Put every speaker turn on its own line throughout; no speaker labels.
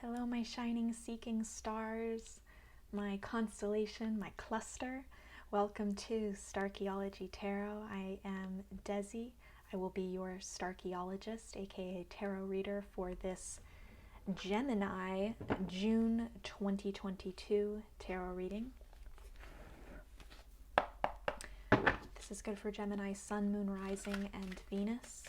Hello, my shining, seeking stars, my constellation, my cluster. Welcome to Starchaeology Tarot. I am Desi. I will be your Starchaeologist, aka tarot reader, for this Gemini June 2022 tarot reading. This is good for Gemini, Sun, Moon, Rising, and Venus.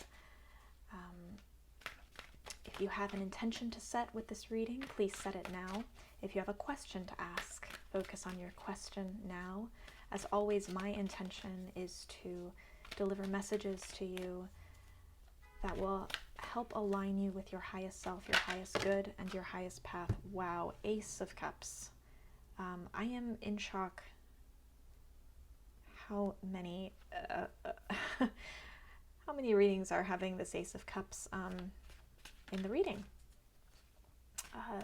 If you have an intention to set with this reading, please set it now. If you have a question to ask, focus on your question now. As always, my intention is to deliver messages to you that will help align you with your highest self, your highest good, and your highest path. Wow, Ace of Cups. I am in shock how many how many readings are having this Ace of Cups in the reading.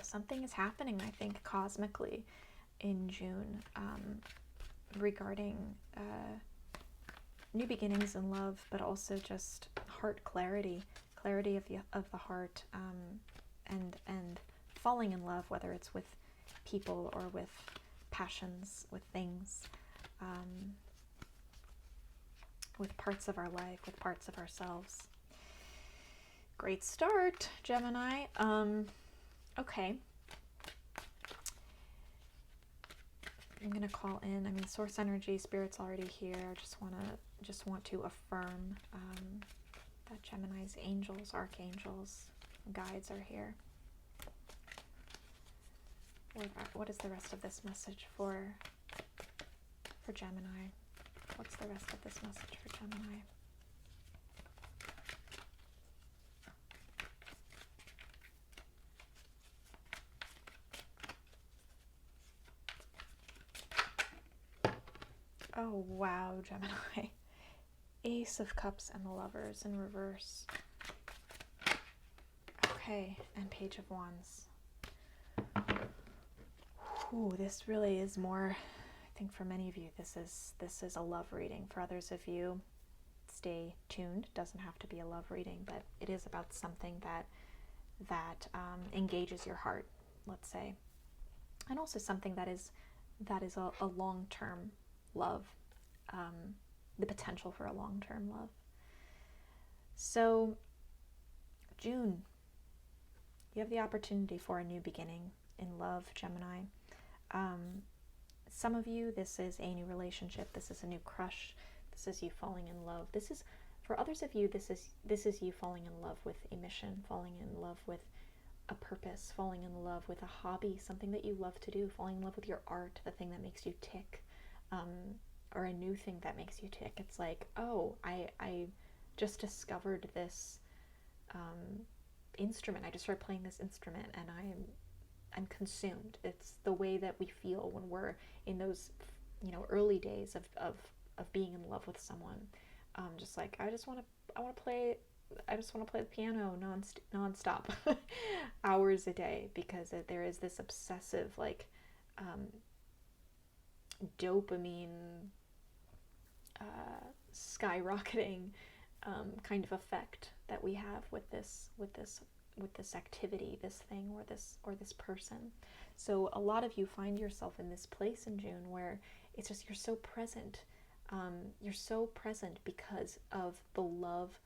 Something is happening, I think, cosmically in June regarding new beginnings in love, but also just heart clarity of the heart, and falling in love, whether it's with people or with passions, with things, with parts of our life, with parts of ourselves. Great start, Gemini. Okay. I'm gonna call in. I mean, source energy, spirit's already here. I just want to affirm that Gemini's angels, archangels, guides are here. What is the rest of this message for Gemini? What's the rest of this message for Gemini? Oh, wow, Gemini. Ace of Cups and the Lovers in reverse. Okay, and Page of Wands. Ooh, this really is more, I think for many of you, this is a love reading. For others of you, stay tuned. It doesn't have to be a love reading, but it is about something that engages your heart, let's say. And also something that is a long-term love, the potential for a long-term love. So June, you have the opportunity for a new beginning in love, Gemini. Some of you, this is a new relationship, this is a new crush, this is you falling in love. This is, for others of you, this is you falling in love with a mission, falling in love with a purpose, falling in love with a hobby, something that you love to do, falling in love with your art, the thing that makes you tick. Or a new thing that makes you tick. It's like, oh, I just discovered this instrument. I just started playing this instrument, and I'm consumed. It's the way that we feel when we're in those, early days of being in love with someone. Just like I want to play the piano nonstop, hours a day, because there is this obsessive dopamine skyrocketing kind of effect that we have with this activity, this thing, or this person. So a lot of you find yourself in this place in June where it's just you're so present. You're so present because of the love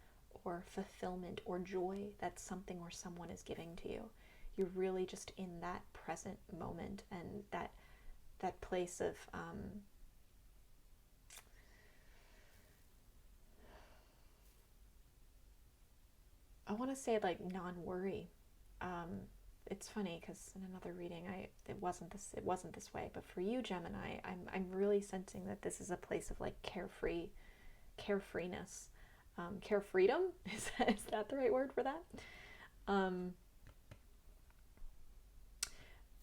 or fulfillment or joy that something or someone is giving to you. You're really just in that present moment, and that place of I want to say like non-worry. It's funny because in another reading it wasn't this way, but for you, Gemini, I'm really sensing that this is a place of like carefreeness. Carefreedom, is that the right word for that?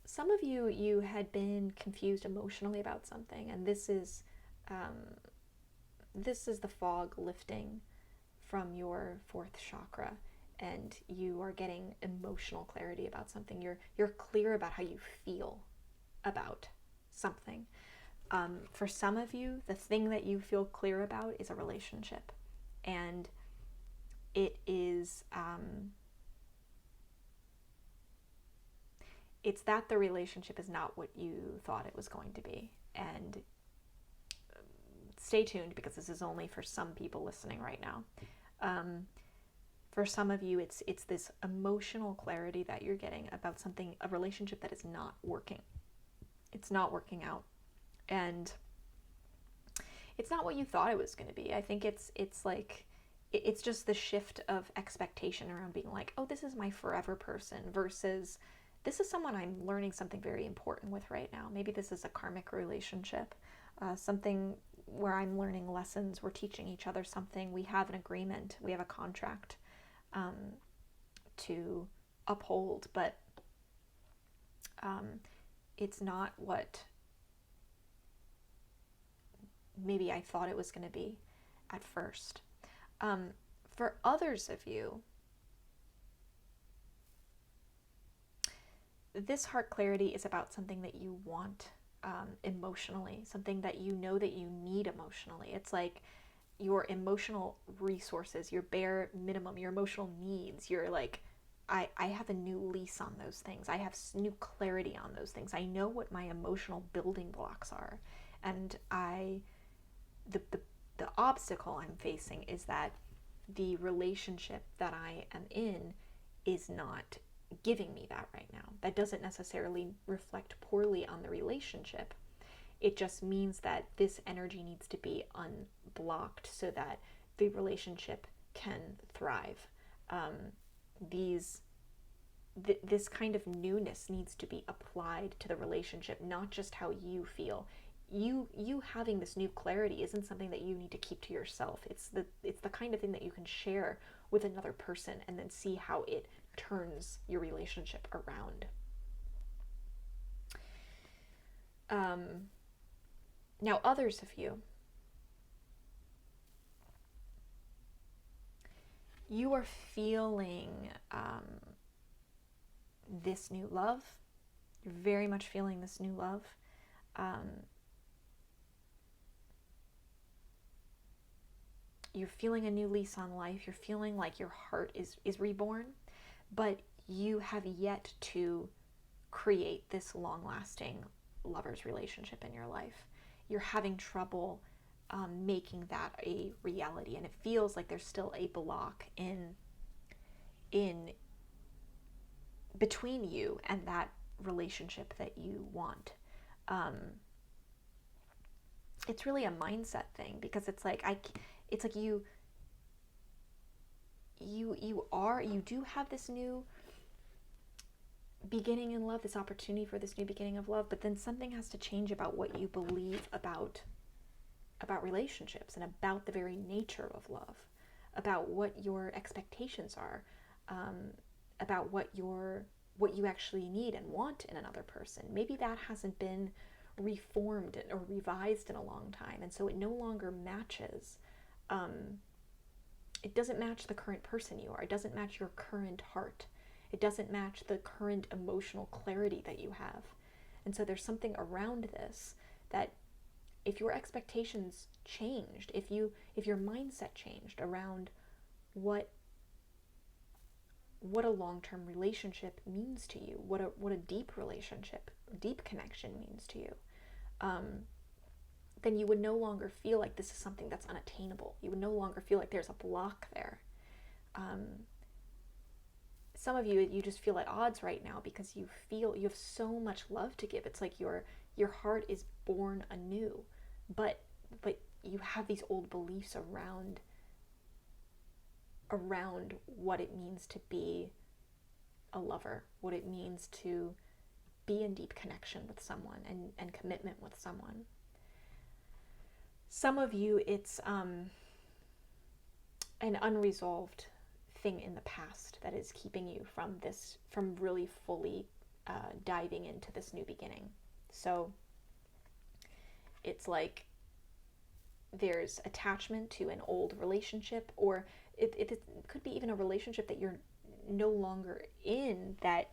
Some of you had been confused emotionally about something, and this is the fog lifting from your fourth chakra, and you are getting emotional clarity about something. You're clear about how you feel about something. For some of you, the thing that you feel clear about is a relationship, and it is it's that the relationship is not what you thought it was going to be. And stay tuned, because this is only for some people listening right now. For some of you, it's this emotional clarity that you're getting about something, a relationship that is not working. It's not working out. And it's not what you thought it was going to be. I think it's like, it's just the shift of expectation around being like, oh, this is my forever person, versus this is someone I'm learning something very important with right now. Maybe this is a karmic relationship, something where I'm learning lessons, we're teaching each other something, we have an agreement, we have a contract to uphold, but it's not what maybe I thought it was going to be at first. For others of you, this heart clarity is about something that you want emotionally, something that you know that you need emotionally. It's like your emotional resources, your bare minimum, your emotional needs. You're like, I have a new lease on those things. I have new clarity on those things. I know what my emotional building blocks are. And the obstacle I'm facing is that the relationship that I am in is not giving me that right now. That doesn't necessarily reflect poorly on the relationship. It just means that this energy needs to be unblocked so that the relationship can thrive. This kind of newness needs to be applied to the relationship, not just how you feel. You having this new clarity isn't something that you need to keep to yourself. It's the kind of thing that you can share with another person and then see how it turns your relationship around. Now, others of you, you are feeling this new love. You're very much feeling this new love. You're feeling a new lease on life. You're feeling like your heart is reborn, but you have yet to create this long-lasting lover's relationship in your life. You're having trouble making that a reality, and it feels like there's still a block in between you and that relationship that you want. It's really a mindset thing, because it's like you do have this new beginning in love, this opportunity for this new beginning of love, but then something has to change about what you believe about relationships and about the very nature of love, about what your expectations are, about what you actually need and want in another person. Maybe that hasn't been reformed or revised in a long time, and so it no longer matches. It doesn't match the current person you are. It doesn't match your current heart. It doesn't match the current emotional clarity that you have. And so there's something around this that, if your expectations changed, if your mindset changed around what a long-term relationship means to you, what a deep relationship, deep connection means to you, then you would no longer feel like this is something that's unattainable. You would no longer feel like there's a block there. Some of you just feel at odds right now because you feel you have so much love to give. It's like your heart is born anew, but you have these old beliefs around what it means to be a lover, what it means to be in deep connection with someone and commitment with someone. Some of you, it's an unresolved thing in the past that is keeping you from really fully diving into this new beginning. So it's like there's attachment to an old relationship, or it could be even a relationship that you're no longer in, that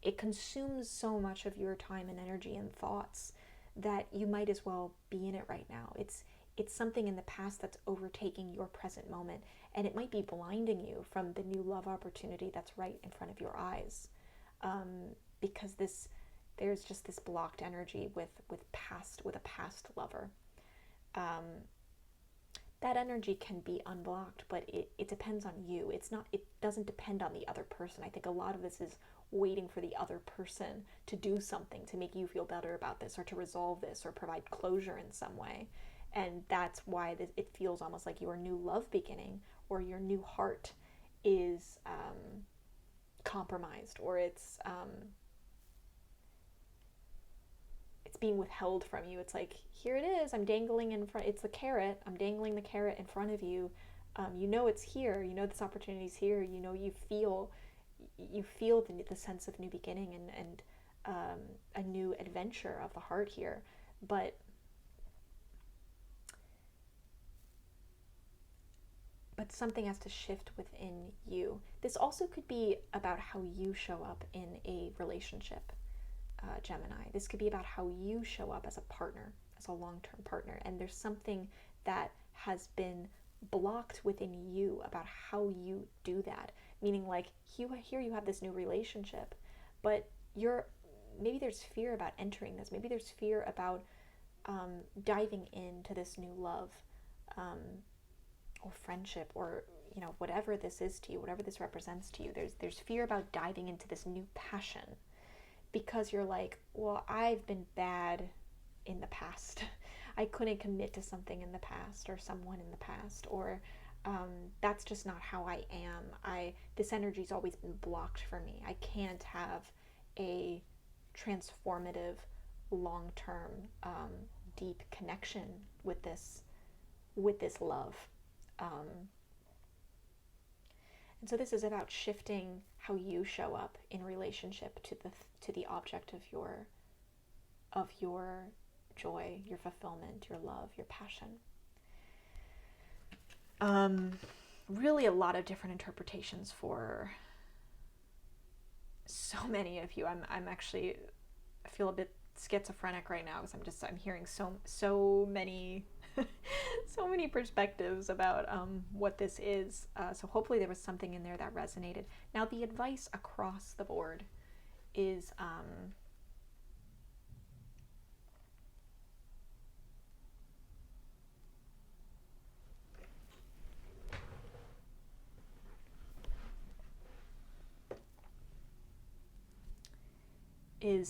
it consumes so much of your time and energy and thoughts that you might as well be in it right now. It's something in the past that's overtaking your present moment, and it might be blinding you from the new love opportunity that's right in front of your eyes, because there's just this blocked energy with a past lover. Um, that energy can be unblocked, but it depends on you. It doesn't depend on the other person. I think a lot of this is waiting for the other person to do something to make you feel better about this, or to resolve this, or provide closure in some way. And that's why it feels almost like your new love beginning, or your new heart is compromised, or it's being withheld from you. It's like, here it is, I'm dangling in front, it's the carrot, I'm dangling the carrot in front of you. You know it's here, you know this opportunity's here, you know you feel the sense of new beginning, and a new adventure of the heart here. But something has to shift within you. This also could be about how you show up in a relationship, Gemini. This could be about how you show up as a partner, as a long-term partner. And there's something that has been blocked within you about how you do that. Meaning, like, here you have this new relationship, but maybe there's fear about entering this. Maybe there's fear about diving into this new love, or friendship, or whatever this is to you, whatever this represents to you. There's fear about diving into this new passion, because you're like, well, I've been bad in the past. I couldn't commit to something in the past, or someone in the past, or that's just not how I am. This energy's always been blocked for me. I can't have a transformative, long-term, deep connection with this love. And so this is about shifting how you show up in relationship to the object of your joy, your fulfillment, your love, your passion. Really a lot of different interpretations for so many of you. I'm actually, I feel a bit schizophrenic right now, because I'm hearing so many so many perspectives about what this is. So hopefully there was something in there that resonated. Now, the advice across the board is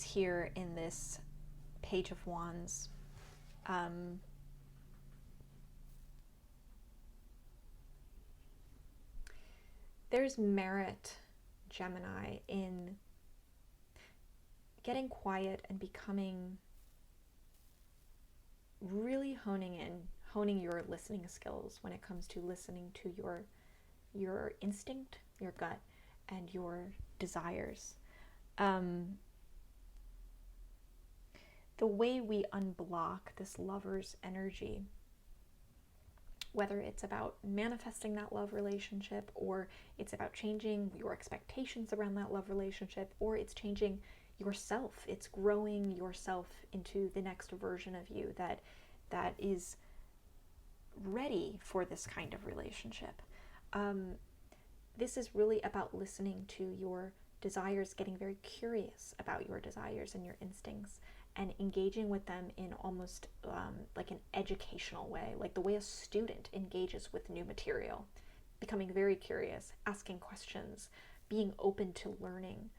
here in this Page of Wands. There's merit, Gemini, in getting quiet and becoming, really honing your listening skills when it comes to listening to your instinct, your gut, and your desires. The way we unblock this lover's energy, whether it's about manifesting that love relationship, or it's about changing your expectations around that love relationship, or it's changing yourself, it's growing yourself into the next version of you that is ready for this kind of relationship. This is really about listening to your desires, getting very curious about your desires and your instincts, and engaging with them in almost like an educational way, like the way a student engages with new material, becoming very curious, asking questions, being open to learning.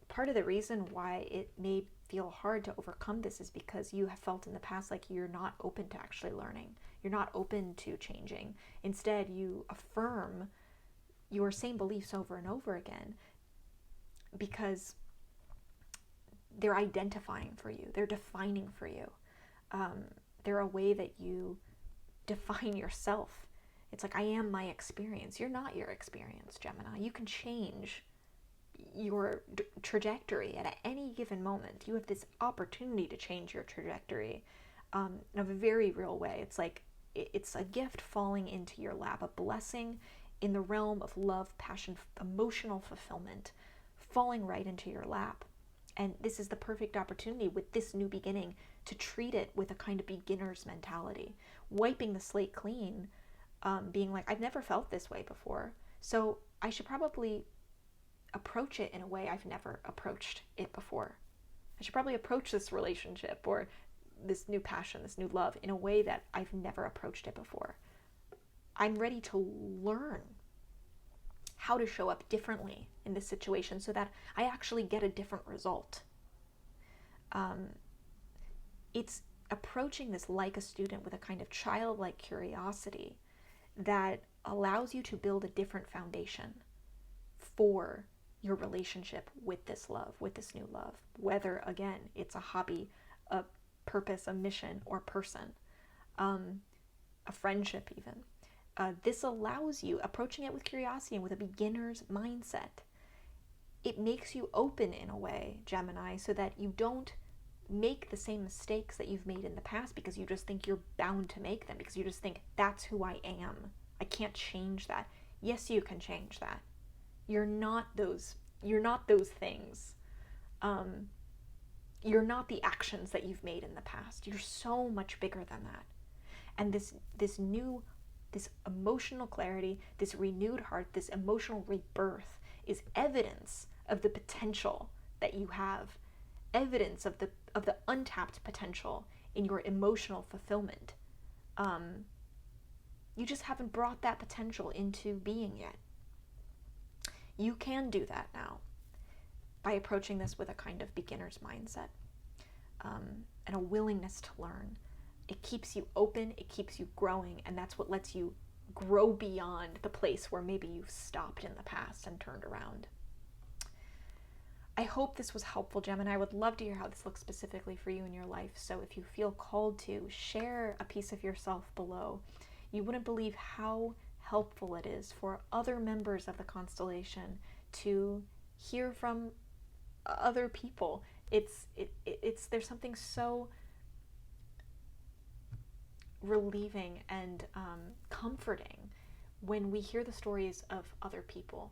Part of the reason why it may feel hard to overcome this is because you have felt in the past like you're not open to actually learning. You're not open to changing. Instead, you affirm your same beliefs over and over again because they're identifying for you. They're defining for you. They're a way that you define yourself. It's like, I am my experience. You're not your experience, Gemini. You can change your trajectory at any given moment. You have this opportunity to change your trajectory in a very real way. It's like, it's a gift falling into your lap, a blessing in the realm of love, passion, emotional fulfillment, falling right into your lap. And this is the perfect opportunity with this new beginning to treat it with a kind of beginner's mentality, wiping the slate clean, being like, I've never felt this way before, so I should probably approach it in a way I've never approached it before. I should probably approach this relationship or this new passion, this new love, in a way that I've never approached it before. I'm ready to learn how to show up differently in this situation so that I actually get a different result. It's approaching this like a student with a kind of childlike curiosity that allows you to build a different foundation for your relationship with this love, with this new love, whether, again, it's a hobby, a purpose, a mission, or person, a friendship even. This allows you, approaching it with curiosity and with a beginner's mindset, it makes you open in a way, Gemini, so that you don't make the same mistakes that you've made in the past because you just think you're bound to make them, because you just think, that's who I am. I can't change that. Yes, you can change that. You're not those things. You're not the actions that you've made in the past. You're so much bigger than that. And this emotional clarity, this renewed heart, this emotional rebirth is evidence of the potential that you have, evidence of the untapped potential in your emotional fulfillment. You just haven't brought that potential into being yet. You can do that now by approaching this with a kind of beginner's mindset, and a willingness to learn. It keeps you open, it keeps you growing, and that's what lets you grow beyond the place where maybe you've stopped in the past and turned around. I hope this was helpful, Gemini. I would love to hear how this looks specifically for you in your life. So if you feel called to, share a piece of yourself below. You wouldn't believe how helpful it is for other members of the constellation to hear from other people. There's something so relieving and comforting when we hear the stories of other people,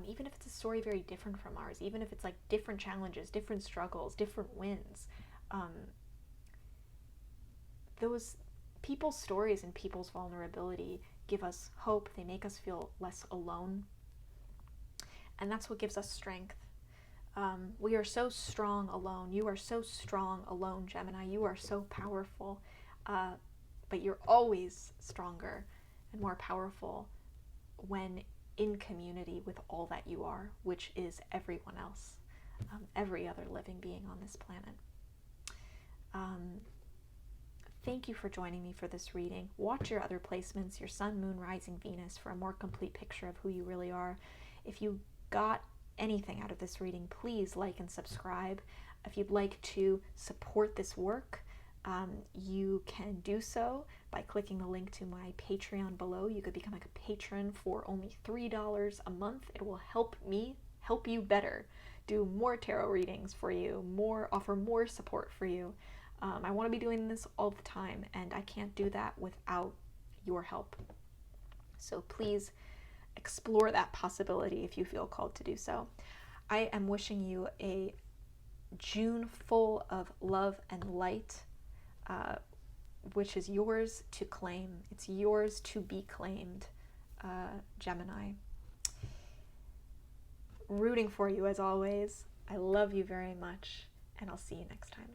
even if it's a story very different from ours, even if it's like different challenges, different struggles, different wins. Those people's stories and people's vulnerability give us hope. They make us feel less alone, and that's what gives us strength. We are so strong alone. You are so strong alone, Gemini. You are so powerful. But you're always stronger and more powerful when in community with all that you are, which is everyone else, every other living being on this planet. Thank you for joining me for this reading. Watch your other placements, your sun, moon, rising, Venus, for a more complete picture of who you really are. If you got anything out of this reading, please like and subscribe. If you'd like to support this work, you can do so by clicking the link to my Patreon below. You could become a patron for only $3 a month. It will help me help you better, do more tarot readings for you, offer more support for you. I want to be doing this all the time, and I can't do that without your help. So please explore that possibility if you feel called to do so. I am wishing you a June full of love and light, which is yours to claim. It's yours to be claimed, Gemini. Rooting for you as always. I love you very much, and I'll see you next time.